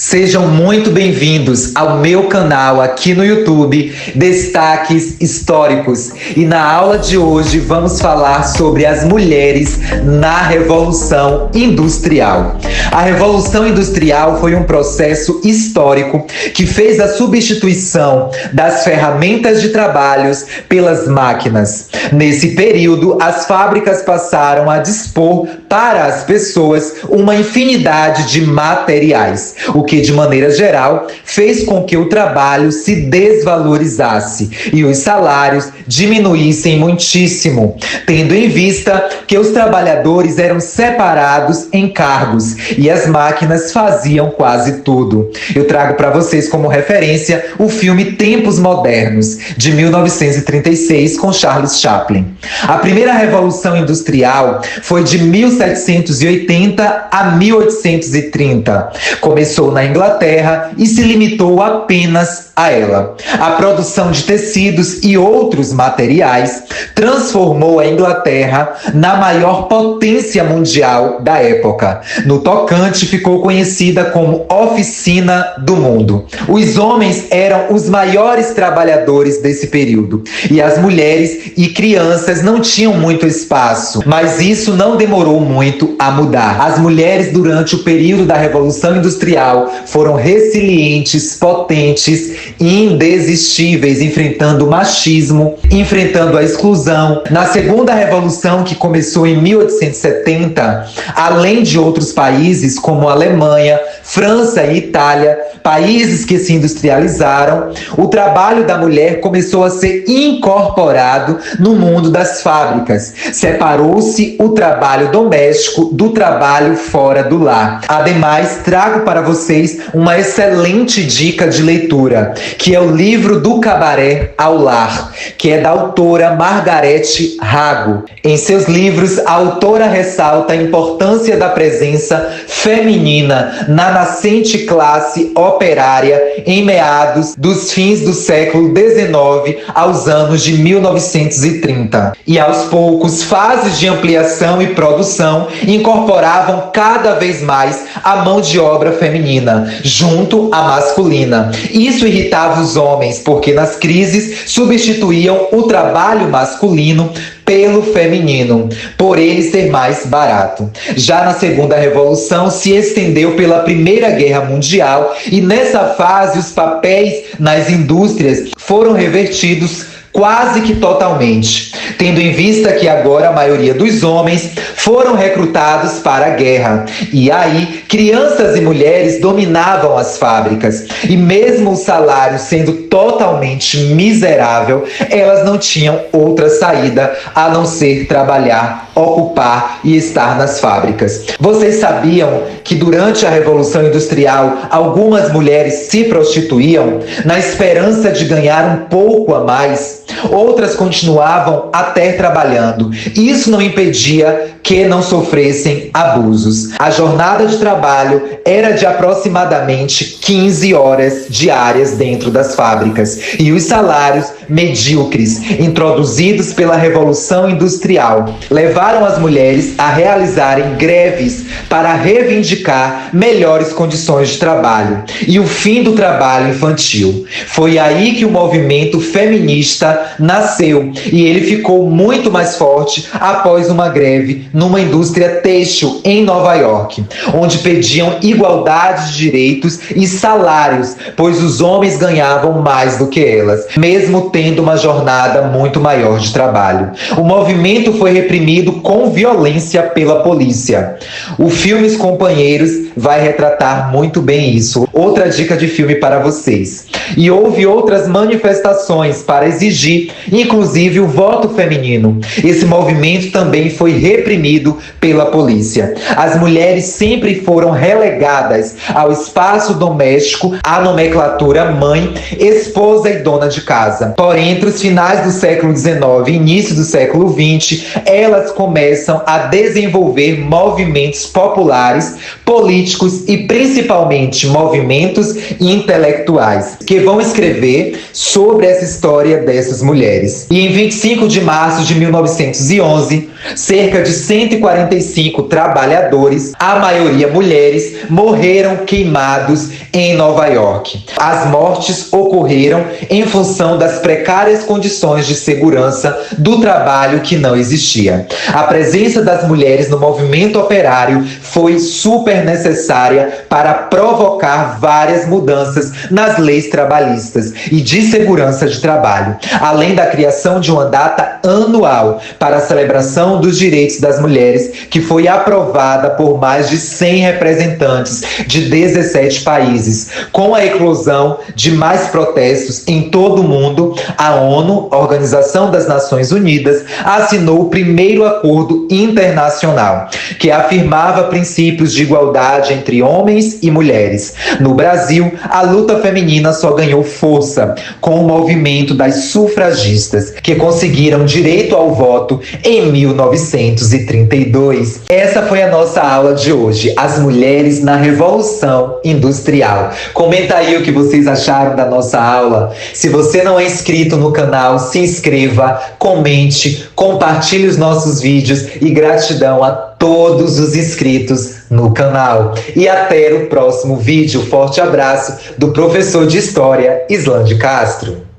Sejam muito bem-vindos ao meu canal aqui no YouTube, Destaques Históricos. E na aula de hoje vamos falar sobre as mulheres na Revolução Industrial. A Revolução Industrial foi um processo histórico que fez a substituição das ferramentas de trabalho pelas máquinas. Nesse período, as fábricas passaram a dispor para as pessoas uma infinidade de materiais, o que, de maneira geral, fez com que o trabalho se desvalorizasse e os salários diminuíssem muitíssimo, tendo em vista que os trabalhadores eram separados em cargos e as máquinas faziam quase tudo. Eu trago para vocês como referência o filme Tempos Modernos, de 1936, com Charles Chaplin. A primeira Revolução Industrial foi de 1780 a 1830. Começou na Inglaterra e se limitou apenas a ela. A produção de tecidos e outros materiais transformou a Inglaterra na maior potência mundial da época. No tocante, ficou conhecida como Oficina do Mundo. Os homens eram os maiores trabalhadores desse período e as mulheres e crianças não tinham muito espaço, mas isso não demorou muito a mudar. As mulheres, durante o período da Revolução Industrial, foram resilientes, potentes e indesistíveis, enfrentando o machismo, enfrentando a exclusão. Na segunda revolução, que começou em 1870, além de outros países como Alemanha, França e Itália, países que se industrializaram, o trabalho da mulher começou a ser incorporado no mundo das fábricas. Separou-se o trabalho doméstico do trabalho fora do lar. Ademais, trago para vocês uma excelente dica de leitura, que é o livro Do Cabaré ao Lar, que é da autora Margarete Rago. Em seus livros, a autora ressalta a importância da presença feminina na nascente classe operária em meados dos fins do século XIX aos anos de 1930. E aos poucos, fases de ampliação e produção incorporavam cada vez mais a mão de obra feminina, junto à masculina. Isso irritava os homens, porque nas crises substituíam o trabalho masculino pelo feminino, por ele ser mais barato. Já na Segunda Revolução se estendeu pela Primeira Guerra Mundial e nessa fase os papéis nas indústrias foram revertidos quase que totalmente, tendo em vista que agora a maioria dos homens foram recrutados para a guerra. E aí, crianças e mulheres dominavam as fábricas. E mesmo o salário sendo totalmente miserável, elas não tinham outra saída a não ser trabalhar, ocupar e estar nas fábricas. Vocês sabiam que durante a Revolução Industrial, algumas mulheres se prostituíam na esperança de ganhar um pouco a mais? Outras continuavam até trabalhando. Isso não impedia que não sofressem abusos. A jornada de trabalho era de aproximadamente 15 horas diárias dentro das fábricas. E os salários medíocres, introduzidos pela Revolução Industrial, levaram as mulheres a realizarem greves para reivindicar melhores condições de trabalho e o fim do trabalho infantil. Foi aí que o movimento feminista nasceu e ele ficou muito mais forte após uma greve numa indústria têxtil em Nova York, onde pediam igualdade de direitos e salários, pois os homens ganhavam mais do que elas, mesmo tendo uma jornada muito maior de trabalho. O movimento foi reprimido com violência pela polícia. O filme Os Companheiros vai retratar muito bem isso. Outra dica de filme para vocês. E houve outras manifestações para exigir, inclusive, o voto feminino. Esse movimento também foi reprimido pela polícia. As mulheres sempre foram relegadas ao espaço doméstico, à nomenclatura mãe, esposa e dona de casa. Porém, entre os finais do século XIX e início do século XX, elas começam a desenvolver movimentos populares políticos e principalmente movimentos intelectuais, que vão escrever sobre essa história dessas mulheres. E em 25 de março de 1911, cerca de 145 trabalhadores, a maioria mulheres, morreram queimados em Nova York. As mortes ocorreram em função das precárias condições de segurança do trabalho que não existia. A presença das mulheres no movimento operário foi super necessária para provocar várias mudanças nas leis trabalhistas e de segurança de trabalho, além da criação de uma data anual para a celebração dos direitos das mulheres, que foi aprovada por mais de 100 representantes de 17 países. Com a eclosão de mais protestos em todo o mundo, a ONU, Organização das Nações Unidas, assinou o primeiro acordo internacional, que afirmava princípios de igualdade entre homens e mulheres. No Brasil, a luta feminina só ganhou força com o movimento das sufragistas, que conseguiram direito ao voto em 1932. Essa foi a nossa aula de hoje, as mulheres na Revolução Industrial. Comenta aí o que vocês acharam da nossa aula. Se você não é inscrito no canal, se inscreva, comente, compartilhe os nossos vídeos e gratidão a todos os inscritos no canal. E até o próximo vídeo. Forte abraço do professor de História, Islande Castro.